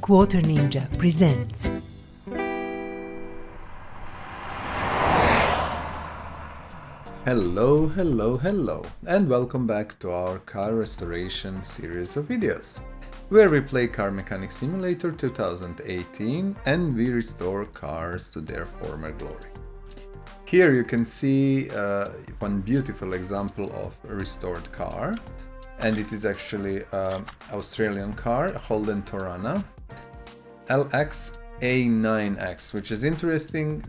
Quarter Ninja presents. Hello, and welcome back to our car restoration series of videos, where we play Car Mechanic Simulator 2018 and we restore cars to their former glory. Here you can see one beautiful example of a restored car, and it is actually an Australian car, Holden Torana LX A9X, which is interesting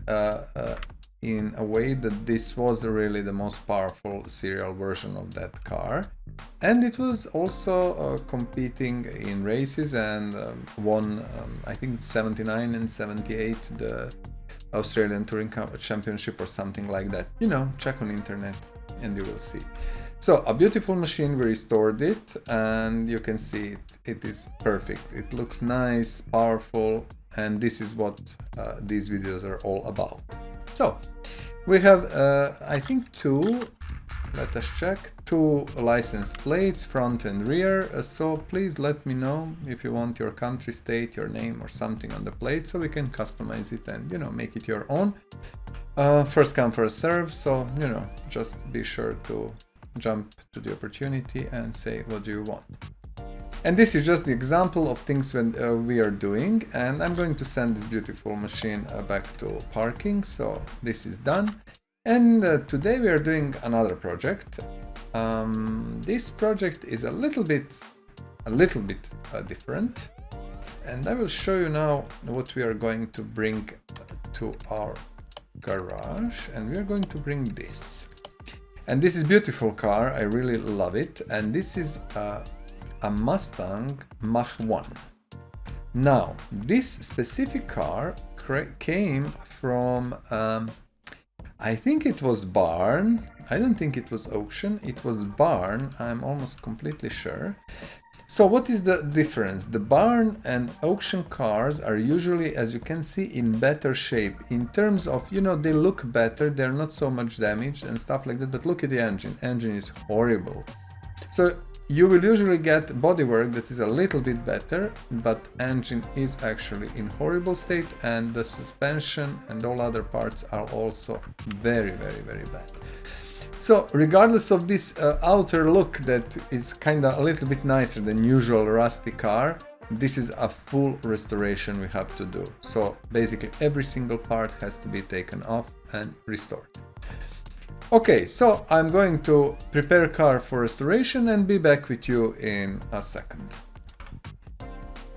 in a way that this was really the most powerful serial version of that car, and it was also competing in races and won I think 79 and 78 the Australian Touring Championship or something like that. You know, check on internet and you will see. So a beautiful machine, we restored it, and you can see it is perfect. It looks nice, powerful, and this is what these videos are all about. So we have I think let us check, two license plates, front and rear. So please let me know if you want your country, state, your name or something on the plate, so we can customize it and, you know, make it your own. First come, first serve, so, you know, just be sure to jump to the opportunity and say what do you want. And this is just the example of things when we are doing, and I'm going to send this beautiful machine back to parking. So this is done, and today we are doing another project. This project is a little bit different, and I will show you now what we are going to bring to our garage, and we are going to bring this. And this is beautiful car, I really love it, and this is a Mustang Mach 1. Now, this specific car came from, I think it was barn. I don't think it was auction, it was barn, I'm almost completely sure. So what is the difference? The barn and auction cars are usually, as you can see, in better shape in terms of, you know, they look better, they're not so much damaged and stuff like that, but look at the engine. Engine is horrible. So you will usually get bodywork that is a little bit better, but engine is actually in horrible state, and the suspension and all other parts are also very bad. So regardless of this outer look that is kinda a little bit nicer than usual rusty car, this is a full restoration we have to do. So basically every single part has to be taken off and restored. Okay, so I'm going to prepare car for restoration and be back with you in a second.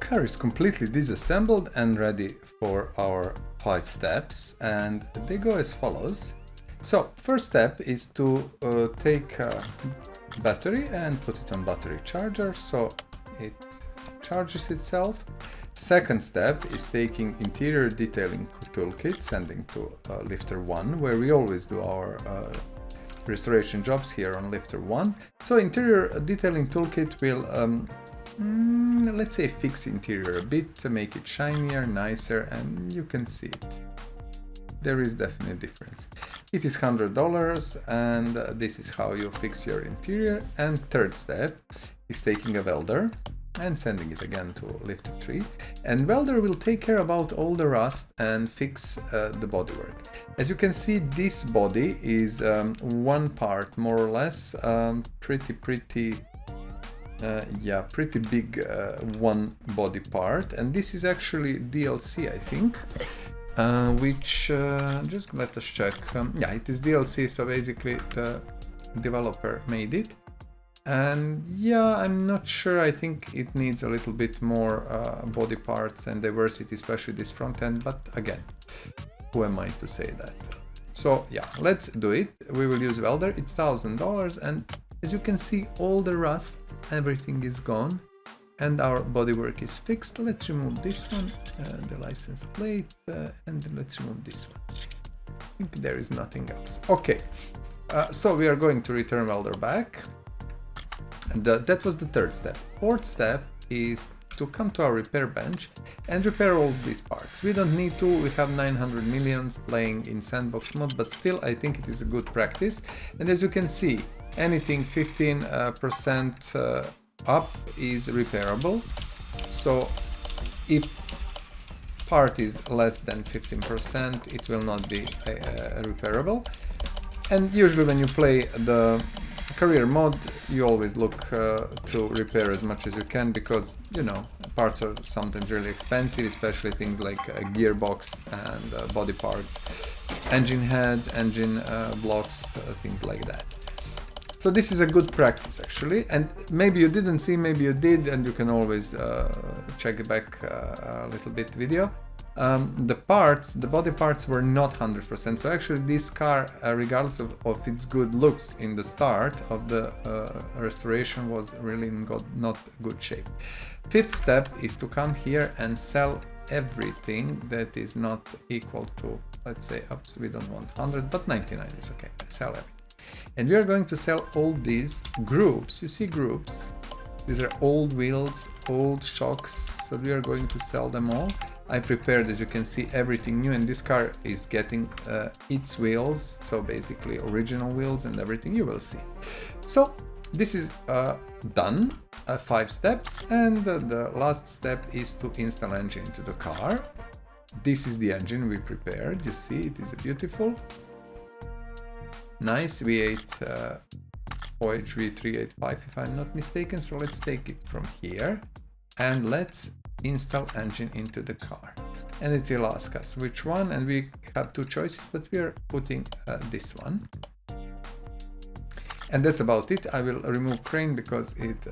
Car is completely disassembled and ready for our 5 steps, and they go as follows. So first step is to take a battery and put it on battery charger so it charges itself. Second step is taking interior detailing toolkit, sending to lifter 1, where we always do our restoration jobs here on lifter 1. So interior detailing toolkit will let's say fix interior a bit to make it shinier, nicer, and you can see it. There is definitely a difference. It is $100, and this is how you fix your interior. And third step is taking a welder and sending it again to lifter 3, and welder will take care about all the rust and fix the bodywork. As you can see, this body is one part more or less, pretty big one body part, and this is actually DLC, I think. Which just let us check. Yeah, it is DLC, so basically the developer made it. And yeah, I'm not sure, I think it needs a little bit more body parts and diversity, especially this front end, but again, who am I to say that? So yeah, let's do it. We will use welder, it's $1,000, and as you can see, all the rust, everything is gone. And our bodywork is fixed. Let's remove this one, the license plate, and let's remove this one. I think there is nothing else. Okay, so we are going to return welder back. And that was the third step. Fourth step is to come to our repair bench and repair all these parts. We don't need to, we have 900 millions playing in sandbox mode, but still I think it is a good practice. And as you can see, anything 15% up is repairable. So if part is less than 15%, it will not be repairable. And usually when you play the career mode, you always look to repair as much as you can, because, you know, parts are sometimes really expensive, especially things like gearbox and body parts, engine heads, engine blocks, things like that. So this is a good practice actually, and maybe you didn't see, maybe you did, and you can always check back a little bit video. The parts, the body parts were not 100%, so actually this car, regardless of its good looks in the start of the restoration, was really in not good shape. Fifth step is to come here and sell everything that is not equal to, let's say, oops, we don't want 100, but 99 is okay, sell everything. And we are going to sell all these groups. You see groups? These are old wheels, old shocks, so we are going to sell them all. I prepared, as you can see, everything new, and this car is getting its wheels, so basically original wheels and everything you will see. So this is done, 5 steps, and the last step is to install engine into the car. This is the engine we prepared, you see, it is beautiful. Nice V8 OHV 385 if I'm not mistaken, so let's take it from here and let's install engine into the car, and it will ask us which one, and we have 2 choices, but we are putting this one, and that's about it. I will remove crane because it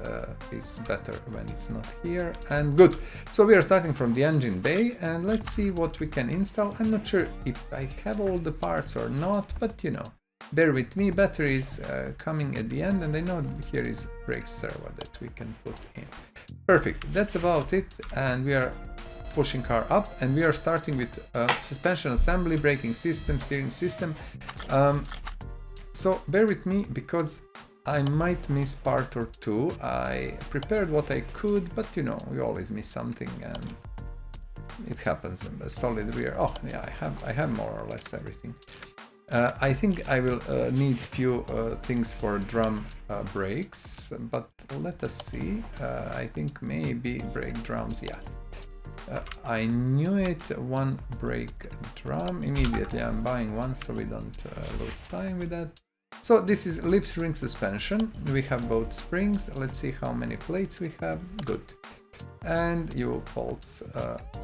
is better when it's not here, and good. So we are starting from the engine bay, and let's see what we can install. I'm not sure if I have all the parts or not, but you know, bear with me. Battery is coming at the end, and I know here is brake servo that we can put in. Perfect, that's about it, and we are pushing car up, and we are starting with suspension assembly, braking system, steering system. So bear with me because I might miss part or 2. I prepared what I could, but you know, we always miss something, and it happens. In the solid rear, oh yeah, I have more or less everything. I think I will need few things for drum brakes, but let us see. I think maybe brake drums, yeah. I knew it, 1 brake drum. Immediately I'm buying one so we don't lose time with that. So this is lip spring suspension. We have both springs. Let's see how many plates we have. Good. And U bolts,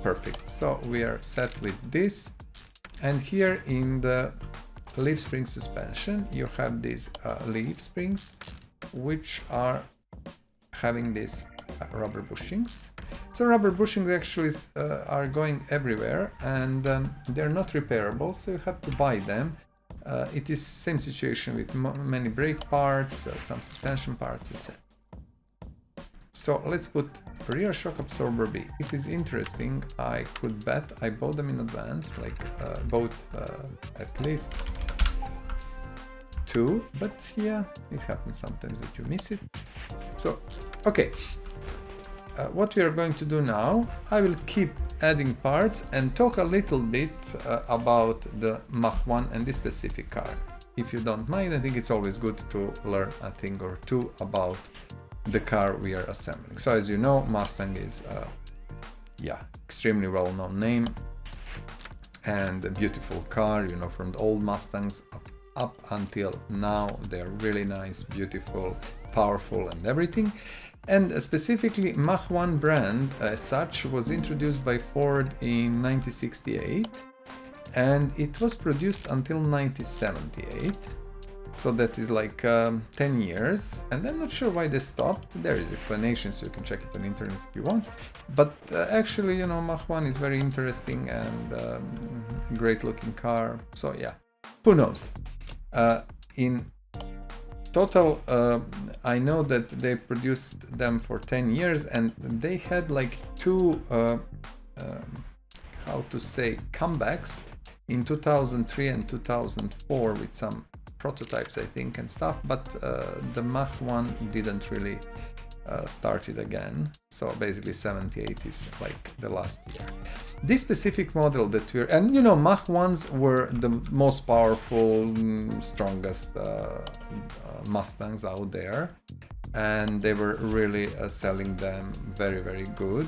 perfect. So we are set with this. And here in the leaf spring suspension you have these leaf springs, which are having these rubber bushings. So rubber bushings actually are going everywhere, and they're not repairable, so you have to buy them. It is same situation with many brake parts, some suspension parts, etc. So let's put rear shock absorber B. It is interesting. I could bet I bought them in advance, like both at least 2, but yeah, it happens sometimes that you miss it. So okay, what we are going to do now, I will keep adding parts and talk a little bit about the Mach 1 and this specific car. If you don't mind, I think it's always good to learn a thing or 2 about the car we are assembling. So as you know, Mustang is yeah, extremely well-known name and a beautiful car, you know, from the old Mustangs up until now. They're really nice, beautiful, powerful and everything. And specifically Mach 1 brand as such was introduced by Ford in 1968, and it was produced until 1978. So that is like 10 years, and I'm not sure why they stopped. There is explanation, so you can check it on the internet if you want. But actually, you know, Mach 1 is very interesting and great looking car. So yeah, who knows? In total, I know that they produced them for 10 years, and they had like 2, how to say, comebacks in 2003 and 2004 with some prototypes, I think, and stuff, but the Mach 1 didn't really start it again. So basically 78 is like the last year. This specific model that we're, and you know, Mach 1s were the most powerful, strongest Mustangs out there, and they were really selling them very, very good.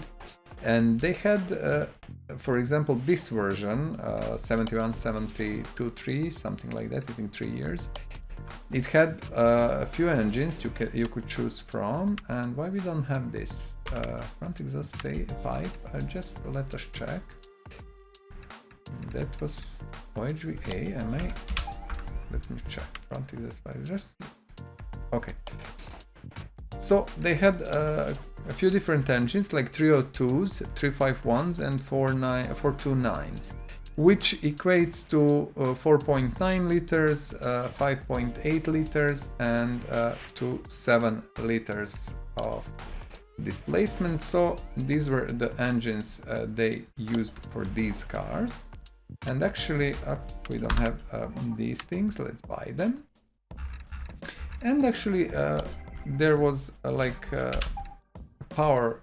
And they had, for example, this version, 71, 72, 3, something like that, I think 3 years. It had a few engines you could choose from. And why we don't have this? Front exhaust pipe, just let us check. That was OHVA, let me check. Front exhaust pipe, just, okay. So they had a few different engines, like 302s, 351s, and 429s, which equates to 4.9 liters, 5.8 liters, and to 7 liters of displacement. So these were the engines they used for these cars. And actually, we don't have these things, let's buy them. And actually, there was power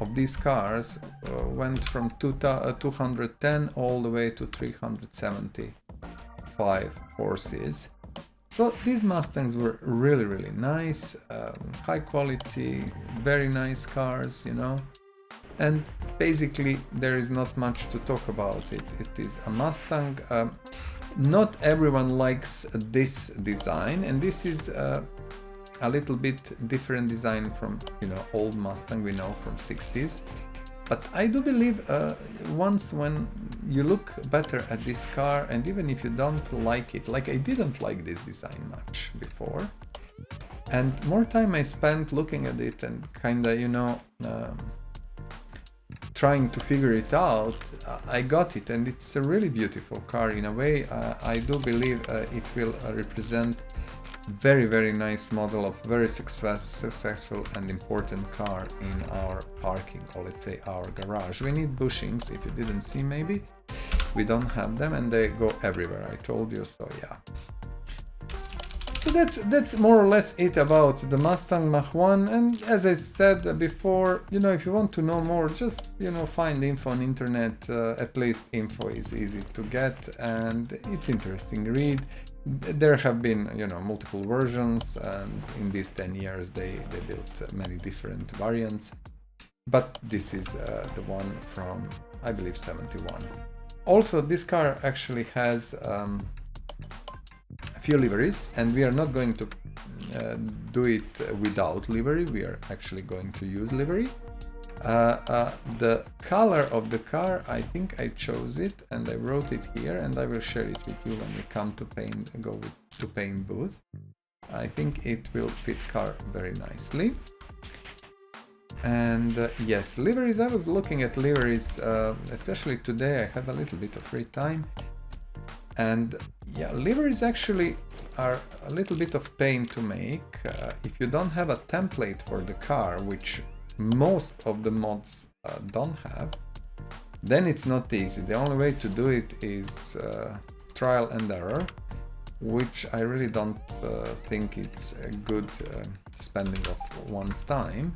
of these cars went from 210 all the way to 375 horses. So these Mustangs were really, really nice, high quality, very nice cars, you know. And basically there is not much to talk about it. It is a Mustang. Not everyone likes this design, and this is a little bit different design from, you know, old Mustang we know from 60s. But I do believe once when you look better at this car, and even if you don't like it, like I didn't like this design much before, and more time I spent looking at it and kinda, you know, trying to figure it out, I got it, and it's a really beautiful car in a way. I do believe it will represent very, very nice model of very successful and important car in our parking, or let's say our garage. We need bushings, if you didn't see maybe. We don't have them, and they go everywhere, I told you, so yeah. So that's more or less it about the Mustang Mach 1, and as I said before, you know, if you want to know more, just, you know, find info on internet. At least info is easy to get, and it's interesting read. There have been, you know, multiple versions, and in these 10 years they built many different variants, but this is the one from, I believe, 71. Also, this car actually has a few liveries, and we are not going to do it without livery. We are actually going to use livery. The color of the car, I think I chose it, and I wrote it here, and I will share it with you when we come to to paint booth. I think it will fit car very nicely. And yes, liveries, I was looking at liveries, especially today. I had a little bit of free time, and yeah, liveries actually are a little bit of pain to make. If you don't have a template for the car, which most of the mods don't have, then it's not easy. The only way to do it is trial and error, which I really don't think it's a good spending of one's time.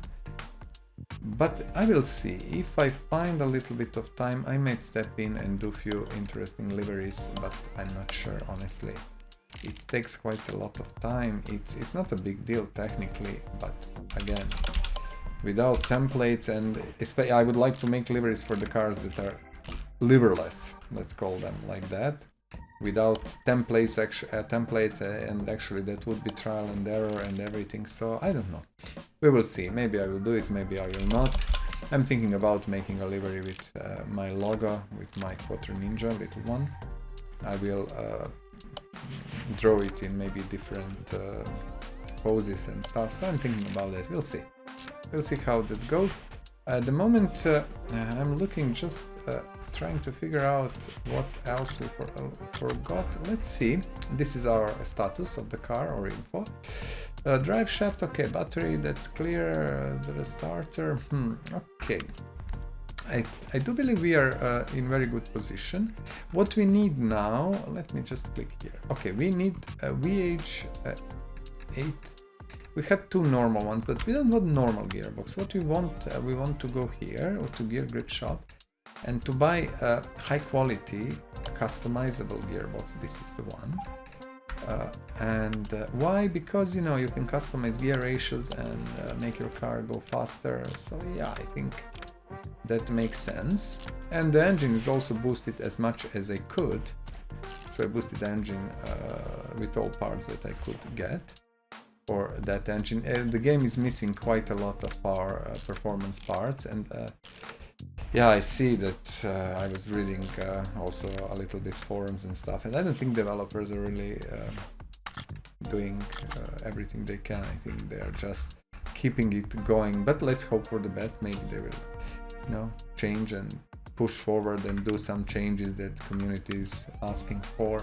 But I will see. If I find a little bit of time, I might step in and do a few interesting liveries, but I'm not sure, honestly. It takes quite a lot of time. It's not a big deal technically, but again, without templates, and I would like to make liveries for the cars that are liverless, let's call them like that, without templates, and actually that would be trial and error and everything. So I don't know. We will see. Maybe I will do it, maybe I will not. I'm thinking about making a livery with my logo, with my Quattro Ninja little one. I will draw it in maybe different poses and stuff. So I'm thinking about that. We'll see. We'll see how that goes. At the moment, I'm looking, just trying to figure out what else we forgot. Let's see. This is our status of the car, or info. Drive shaft, okay. Battery, that's clear. The starter, okay. I do believe we are in very good position. What we need now, let me just click here. Okay, we need a VH8. We have two normal ones, but we don't want normal gearbox. What we want to go here, or to Gear Grip Shop, and to buy a high quality customizable gearbox. This is the one. Why? Because, you know, you can customize gear ratios and make your car go faster. So yeah, I think That makes sense. And the engine is also boosted as much as I could. So I boosted the engine with all parts that I could get for that engine. The game is missing quite a lot of power performance parts, and yeah, I see that. I was reading also a little bit forums and stuff, and I don't think developers are really doing everything they can. I think they are just keeping it going, but let's hope for the best. Maybe they will, you know, change and push forward and do some changes that community is asking for.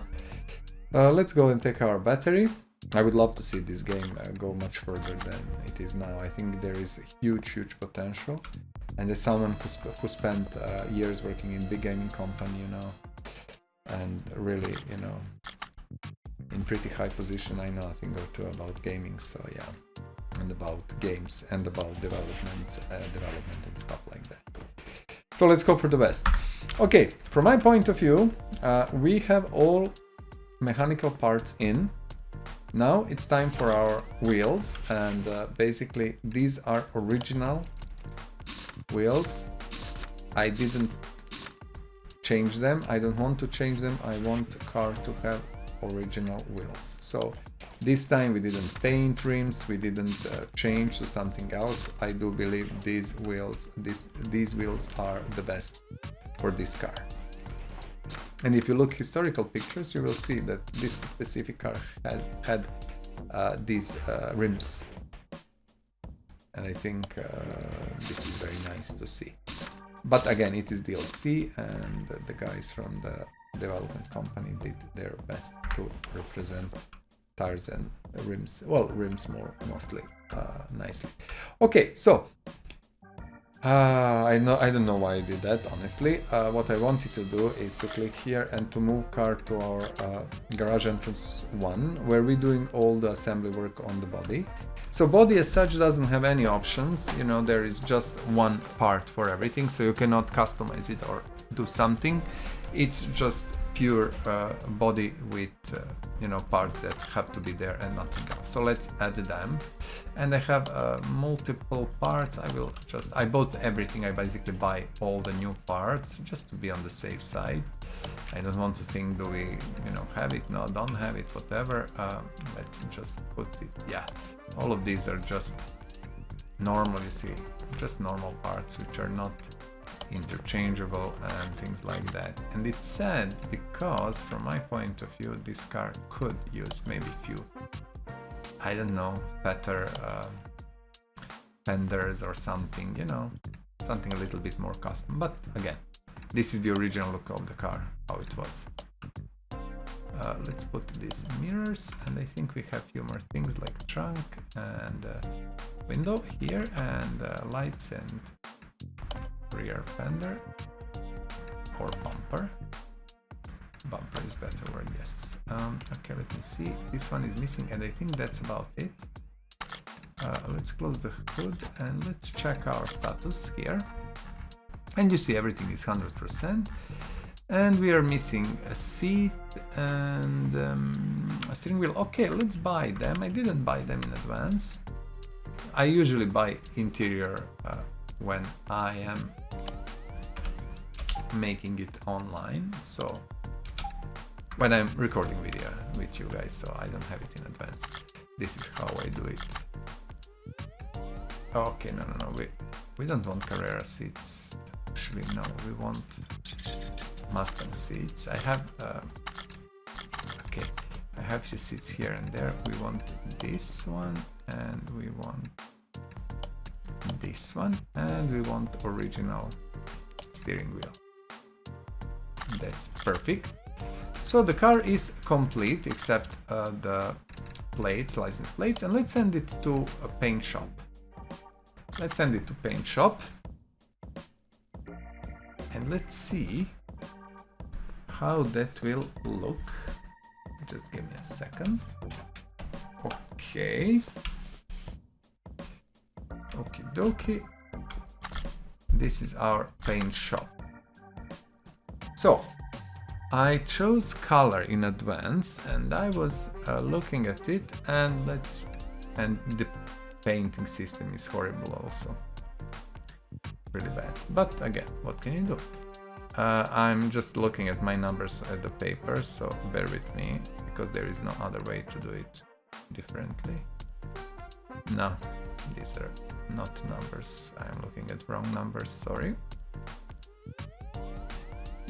Let's go and take our battery. I would love to see this game go much further than it is now. I think there is huge potential, and as someone who spent years working in big gaming company, you know, and really, you know, in pretty high position, I know a thing or two about gaming. So yeah, and about games and about development and stuff like that. So let's go for the best. Okay, from my point of view, we have all mechanical parts in. Now it's time for our wheels, and basically these are original wheels. I didn't change them. I don't want to change them. I want the car to have original wheels. So this time we didn't paint rims, we didn't change to something else. I do believe these wheels are the best for this car. And if you look historical pictures, you will see that this specific car had these rims. And I think this is very nice to see. But again, it is DLC, and the guys from the development company did their best to represent tires and rims, well, rims mostly nicely. Okay, so I don't know why I did that, honestly. What I wanted to do is to click here and to move car to our garage entrance 1, where we're doing all the assembly work on the body. So body as such doesn't have any options, you know, there is just one part for everything, so you cannot customize it or do something. It's just pure body with you know, parts that have to be there and nothing else. So let's add them, and I have multiple parts. I bought everything. I basically buy all the new parts just to be on the safe side. I don't want to think, do we, you know, have it? No, don't have it, whatever. Let's just put it. Yeah, all of these are just normal, you see, just normal parts which are not interchangeable and things like that. And it's sad because from my point of view this car could use maybe few, I don't know, better fenders or something, you know, something a little bit more custom. But again, this is the original look of the car, how it was. Let's put these mirrors, and I think we have few more things like trunk and window here, and lights and rear fender or bumper. Bumper is better word, yes. Okay, let me see. This one is missing, and I think that's about it. Let's close the hood and let's check our status here. And you see everything is 100%. And we are missing a seat and a steering wheel. Okay, let's buy them. I didn't buy them in advance. I usually buy interior when I am making it online, so when I'm recording video with you guys, so I don't have it in advance. This is how I do it. Okay, no, we don't want Carrera seats. Actually, no, we want Mustang seats. I have okay, I have few seats here and there. We want this one, and we want this one, and we want original steering wheel. That's perfect. So the car is complete except the plates, license plates, and let's send it to a paint shop. Let's send it to paint shop, and let's see how that will look. Just give me a second. Okay. Okie dokie. This is our paint shop. So I chose color in advance, and I was looking at it, and the painting system is horrible also. really bad. But again, what can you do? I'm just looking at my numbers at the paper, so bear with me, because there is no other way to do it differently. No, these are not numbers. I'm looking at wrong numbers, sorry.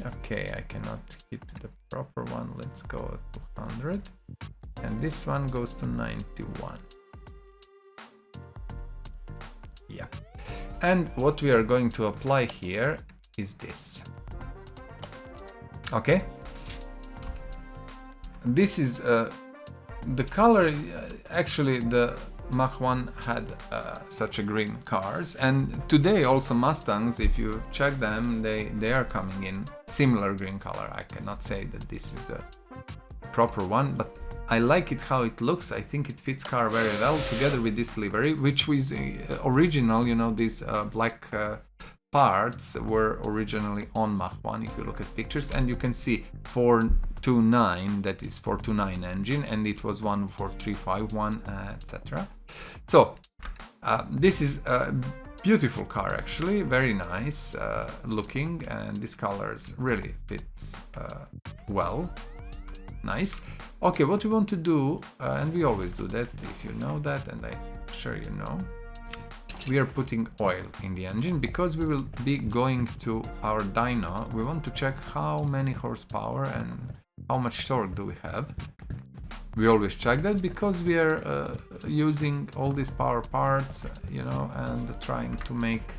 Okay, I cannot hit the proper one. Let's go to 100. And this one goes to 91. Yeah. And what we are going to apply here is this. Okay. This is the color. Actually, the Mach 1 had such a green cars, and today also Mustangs, if you check them, they are coming in similar green color. I cannot say that this is the proper one, but I like it how it looks. I think it fits car very well together with this livery, which was original. You know, these black parts were originally on Mach 1 if you look at pictures, and you can see 429, that is 429 engine, and it was 14351, etc. So this is a beautiful car, actually, very nice looking, and this colors really fits well. Nice. Okay, what we want to do, and we always do that, if you know that, and I'm sure you know, we are putting oil in the engine because we will be going to our dyno. We want to check how many horsepower and how much torque do we have. We always check that because we are using all these power parts, you know, and trying to make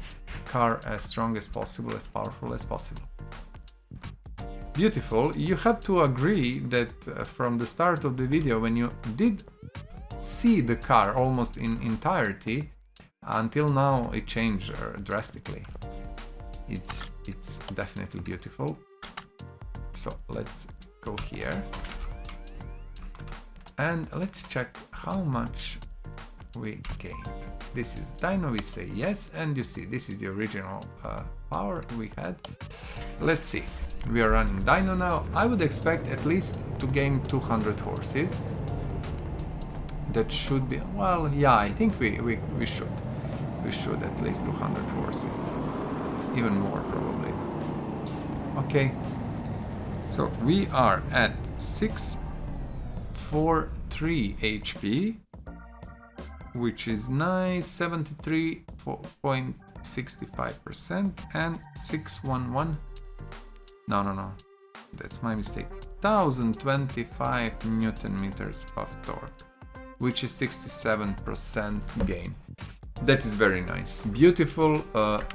car as strong as possible, as powerful as possible. Beautiful. You have to agree that from the start of the video, when you did see the car almost in entirety, until now it changed drastically. It's definitely beautiful. So let's go here and let's check how much we gained. This is dyno, we say yes, and you see this is the original power we had. Let's see, we are running dyno now. I would expect at least to gain 200 horses. That should be, well, yeah, I think we should. We should at least 200 horses, even more probably. Okay, so we are at 643 HP, which is nice, 73.65%, and 611. No, that's my mistake. 1025 Newton meters of torque, which is 67% gain. That is very nice, beautiful,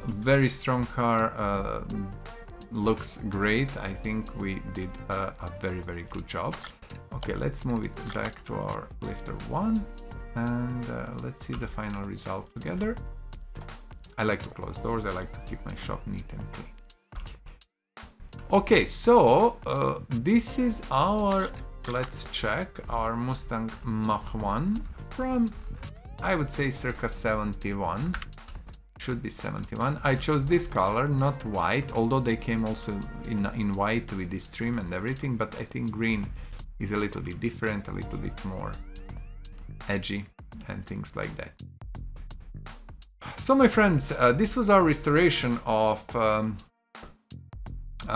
very strong car, looks great. I think we did a very good job. Okay, let's move it back to our lifter 1 and let's see the final result together. I like to close doors, I like to keep my shop neat and clean. Okay, so this is our, let's check, our Mustang Mach 1 from, I would say, circa 71. Should be 71. I chose this color, not white, although they came also in white with this trim and everything, but I think green is a little bit different, a little bit more edgy and things like that. So my friends, this was our restoration of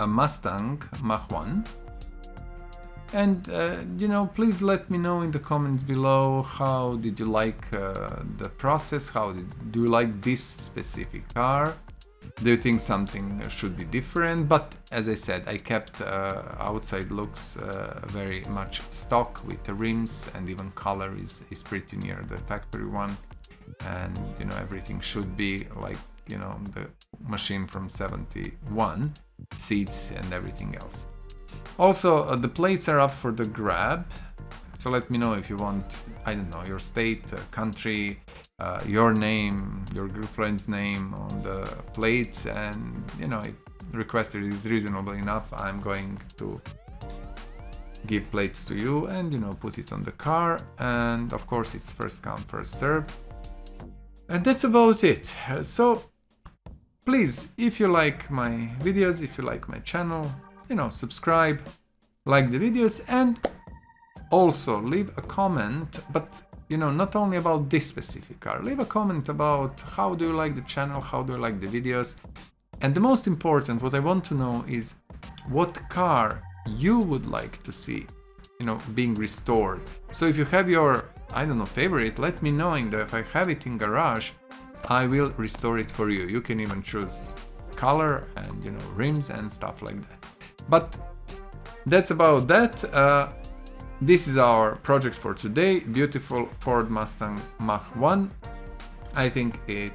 Mustang Mach 1. And you know, please let me know in the comments below, how did you like the process? Do you like this specific car? Do you think something should be different? But as I said, I kept outside looks very much stock with the rims, and even color is pretty near the factory one. And you know, everything should be like, you know, the machine from 71, seats and everything else. Also, the plates are up for the grab, so let me know if you want, I don't know, your state, country, your name, your girlfriend's name on the plates, and you know, if the requested is reasonable enough, I'm going to give plates to you and, you know, put it on the car, and of course it's first come, first serve. And that's about it. So please, if you like my videos, if you like my channel, you know, subscribe, like the videos, and also leave a comment, but you know, not only about this specific car. Leave a comment about how do you like the channel, how do you like the videos. And the most important, what I want to know is what car you would like to see, you know, being restored. So if you have your, I don't know, favorite, let me know, and if I have it in garage, I will restore it for you. You can even choose color and, you know, rims and stuff like that. But that's about that. This is our project for today. Beautiful Ford Mustang Mach 1. I think it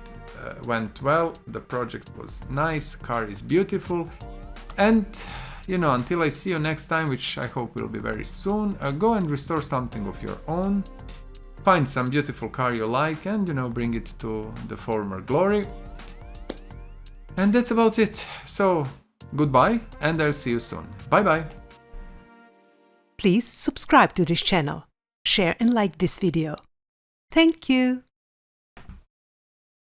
went well. The project was nice. Car is beautiful. And, you know, until I see you next time, which I hope will be very soon, go and restore something of your own. Find some beautiful car you like and, you know, bring it to the former glory. And that's about it. So, goodbye, and I'll see you soon. Bye bye. Please subscribe to this channel, share and like this video. Thank you.